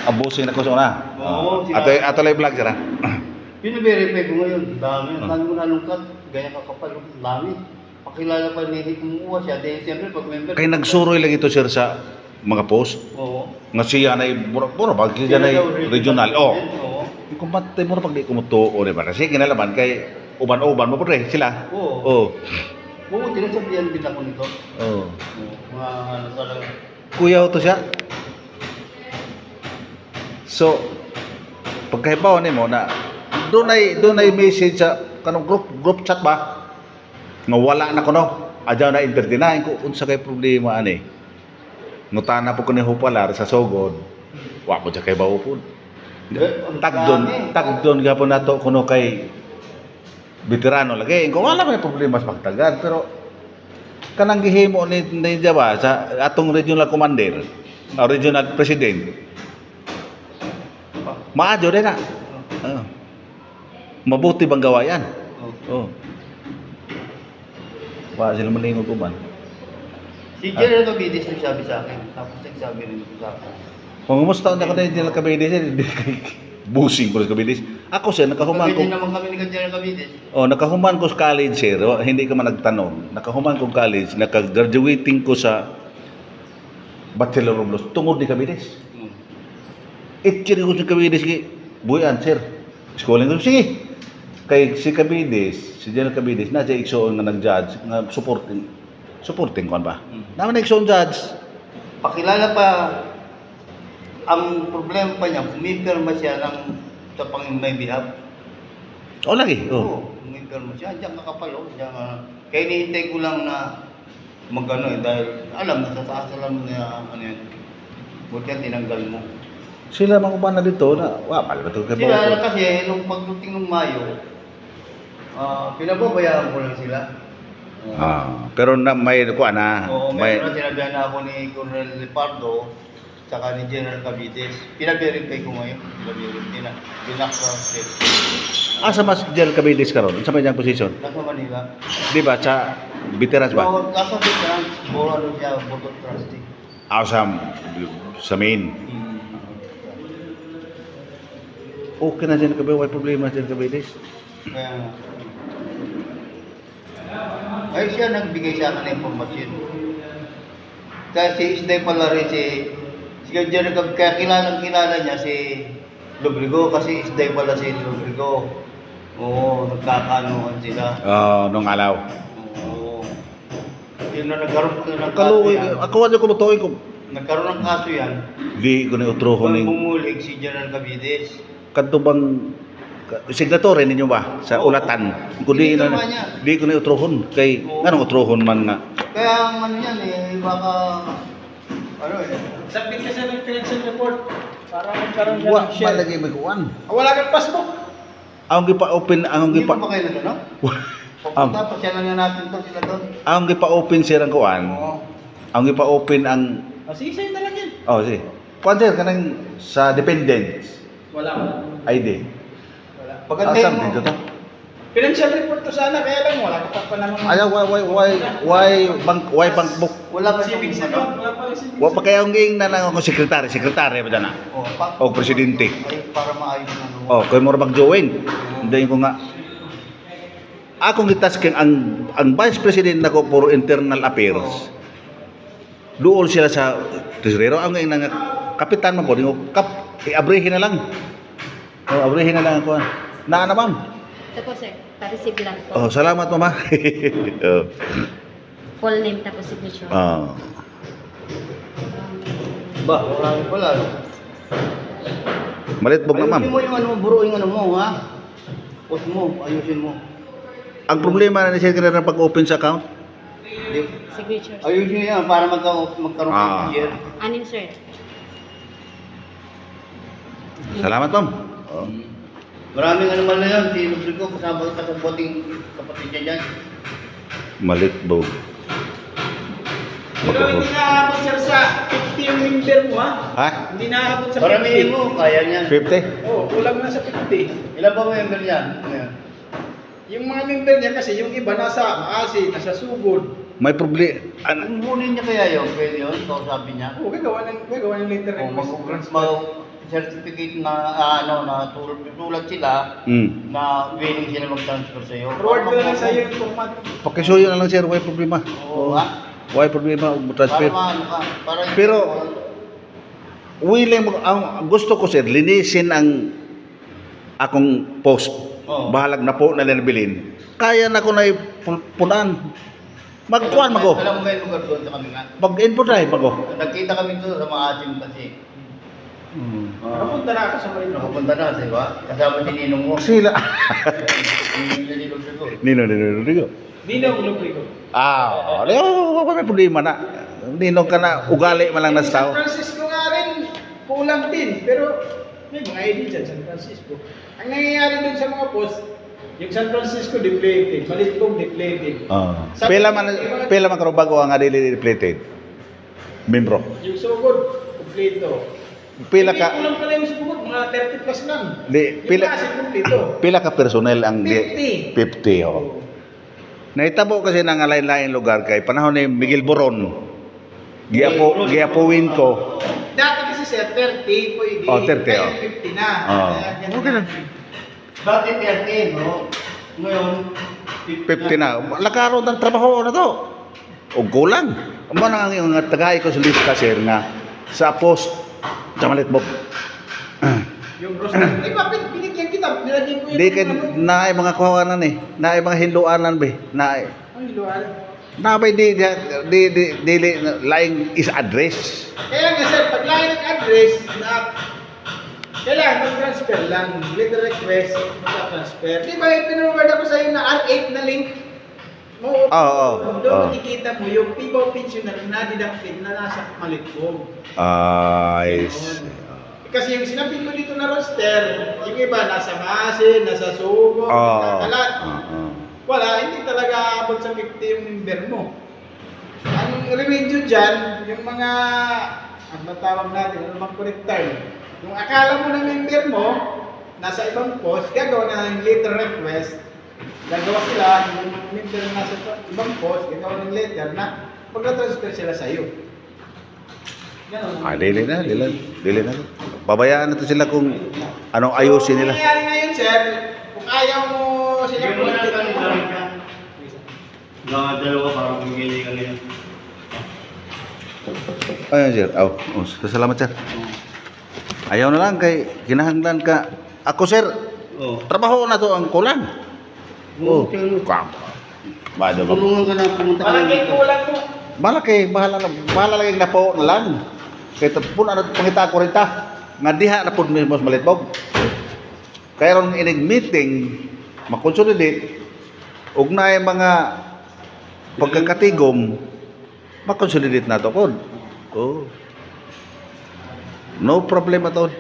Abusing na ko sa una. Oo, Ato lay vlog sira. Pinaverify ko ngayon, dami. Saan mo nalungkat, ganyan kakapal, dami. Pakilala pa ni kumuha siya, dahil siyempre pag member. Kay nagsuroy lang ito sir sa mga post. Oo. Nga siya na puro pag siya na regional. Oh. Oo. Kung patay mo pag di ko mo tuo, di ba? Kasi kinalaman kay uban-uban mo po rin sila. Oo. Oh. Oo, tinasabihan din ako nito. Oh. Oo. Mga ano talaga. Kuya to siya. So, pagkaibaw ni mo na doon ay message sa kanong group chat ba? Nga wala na ko no. Adyaw na entertainahin ko unsa kay problema ani. Ngutana po ko ni Hupalar sa sogod. Wa po siya kay bawo po. Tagdon gapon nato kuno kay veterano lagi. Ko wala may problema sa pagtagad pero kanang gihimo ni Jaba sa atong regional commander, regional president. Maadyo din na. Mabuti bang gawa yan? Oh. Wala sila maningog kuman. Si General Cavite nagsabi sa akin, tapos nagsabi rin sa akin. Kung kumusta na ka na General Cavite, busing ko sa Cavite. Ako sir, nakahuman ko. Pagkakita naman kami ni General Cavite. Oh, nakahuman ko sa college sir. Hindi ka man nagtanong. Nakahuman ko college, naka-graduating ko sa Bachelor of Laws tungod ni Cavite. Itchiri ko sa Cavite, sige, buyan sir. Schooling ko, sige. Kay si Cavite, si General Cavite, na siya iksoon nga nag-judge, nga supporting ko ba? Naman na iksoon judge. Pakilala pa, ang problema pa niya, pumipirma siya ng sa may behalf. O lagi, Oo, pumipirma siya. Diyan kakapal, oh. Diyan, kaya hinihintay ko lang na magano dahil alam na sa taas alam niya ano yan. Buti yan tinanggal mo. Sila makuban na dito na, wapal ba ito? Sila kasi, nung pagdating ng Mayo, pinababayaan ko lang sila. Pero na, may kuha na. Oo, meron sinabihan na ako ni Colonel Lepardo, saka ni General Cavites. Pinaverify ko ngayon. Pinaverify na. Pinaka-check. Asa mas General Cavite karon? Sa may niyang position? Nasa Manila. Di ba? Sa veterans ba? So, nasa veterans, buro ano siya, board of trustee. Sa main. Okay na General Cavite, may problema General Cavite. Kaya, ay siya nagbigay sa akin ng informasyon. Kasi isday pala rin si General Cavite, kaya kilala niya si Lubrigo kasi isday pala si Lubrigo. Oo, nagkakaanoan sila. Nung alaw. Oo. Yun na nagkaroon ng kaso Kaluoy, yan. ako ano ko lutuin ko. Nagkaroon ng kaso yan. Di ko na utrohon Kung ning bumulig si General Cavites. kadto bang signatory ninyo ba sa Oo. ulatan? Kundi Hindi na naman niya. di ko na utrohon kay Oo. nganong utrohon man nga. Kaya ang ano yan baka ano Submit ka sa financial report para magkaroon siya Wa ng share. malagi may kuan. Wala kang passbook. Ang gipa-open Hindi pa ba kayo na no? Ang Papunta pa siya lang natin to sila doon. ang gipa-open sir ang kuan. Oo. Ang gipa-open ang Sige, sa'yo na lang yan. sige. Kuan sir kanang sa dependents Wala. ID. Wala. Pagandahin mo. Dito to. Financial report to sana, kaya lang wala ka pa naman. Ayaw why bank book. Wala pa Civic siyang sa wala pa rin civic. Wa pa kaya ang ging na nang ako sekretary ba dana? O presidente. Ay, para maayos na ano. Oh, kay mo mag-join. Hindi ko nga akong gitasking ang vice president nako for internal affairs. Duol sila sa tesorero ang nga kapitan man po i-abrihin na lang. Abrihin na lang ako. Na ma'am. Ito po sir, pa-receive lang po. Oh, salamat mama. Full name tapos signature. Ba, marami pala. Malitbog na ma'am. Ayusin mo yung ano mo, buro yung ano mo, ha? Post mo, ayusin mo. Ang problema na siya kanina pag-open sa account. Signature. Ayusin mo yan para magkaroon ng share. Anim sir. Salamat ma'am. Oh. Maraming ano man na yan, si Lubrigo, kasama kasaboting kapatid niya dyan. Malitbog. Pero hindi nakaabot sir sa 50 yung member mo ha. Ha? Hindi nakaabot sa 50. Paramihin mo, kaya niyan. 50? Oo, kulang na sa 50. Ilan ba member niyan? Ngayon? Yung mga member niya kasi yung iba nasa Maasi, nasa Sugod. May problema. Kung kunin niya kaya yun, pwede yun, kausapin niya. Oo, gagawa ng letter O request. certificate na na tulad sila Hmm. na willing sila mag-transfer sa iyo. Forward ko na lang sa iyo yung format. Pakisuyo na lang sir, why problema. Oo, ha? Why problema Para transfer. maano ka, para Pero- Willing mo, ang gusto ko sir, linisin ang akong post. Oo. Bahalag na po na bilin. Kaya na ko na ipunan. Magkuhan mago. Alam mo ba yung lugar doon sa kami nga? Mag-input na mago. Nagkita kami doon sa mga ating kasi. Napunta na ako sa Marino. Nakapunta na, di ba? Kasama si Ninong mo. Sila. Ninong ko. Nino. Ninong Lubrigo. May problema na. Ninong ka na, ugali man lang na San tao. Francisco nga rin, kulang din. Pero may mga ID dyan, San Francisco. Ang nangyayari dun sa mga post, yung San Francisco deflated, Balitbog deflated. Pila man karo bago ang adili deflated. Membro. Yung sugod, kompleto. Pila ka Kulang pala yung sugod, mga 30 plus lang. di Yung kasi kompleto. pila ka personnel ang 50. 50 oh. Naitabo kasi ng lain-lain lugar kay panahon ni Miguel Boron. Giapuwin ko. Dati kasi sir, 30 pwede. Oh, 30, Ngayon, oh. 50 na. Oh. Kaya ganun Okay na. lang. Dati 30, no? Ngayon, 50 na. Lakaron ng trabaho na to. O kulang. Amo na ang yung tagay ko sa lista sir nga sa post sa Malitbog. Yung roster. Di ba, binigyan kita. Nilagyan ko yun. Di kay naay mga kawanan eh. Naay mga hinduanan be. Naay. Ay, luwala. Nabay di laing is address. Kaya nga sir, pag lahat ng address na kailangan mag-transfer lang. Letter request, mag-transfer. Di ba, pinurward ako sa'yo na R8 na link? Mo, Oo. doon makikita mo yung PIBAW pensioner na deducted na nasa Malitbog. Ayos. Kasi yung sinapin ko dito na roster, yung iba nasa Masin, nasa Sugo, nagkakalat. Wala, hindi talaga abot sa 50 yung member mo. Ang remedyo dyan, yung mga, ano ba tawag natin, ano bang correct term? Yung akala mo na member mo, nasa ibang post, gagawa na ng letter request, gagawa sila, yung member na nasa ibang post, gagawa ng letter na pagka-transfer sila sa iyo. Ganun. Dili na. Babayaan natin sila kung anong ayusin nila. Kung nangyayari ngayon, sir, kung ayaw mo sila Bigyan mo na kulitin lang mo, mga dalawa parang bigyan ka nila. Ayun sir. Salamat sir. Ayaw na lang kay kinahanglan ka. Ako sir, Oo. trabaho na to ang kulang. Oo. Bado ba? Tulungan ka na pumunta ka malaki dito. kulang mo. Bahala lang yung napo na lang. Kaya tapos ano pangita ko rin ta. Nga diha na po mas Malitbog. Kaya ron inig meeting, makonsolidate, ug na yung mga pagkakatigom, makonsolidate na to po. Oh. No problem at all.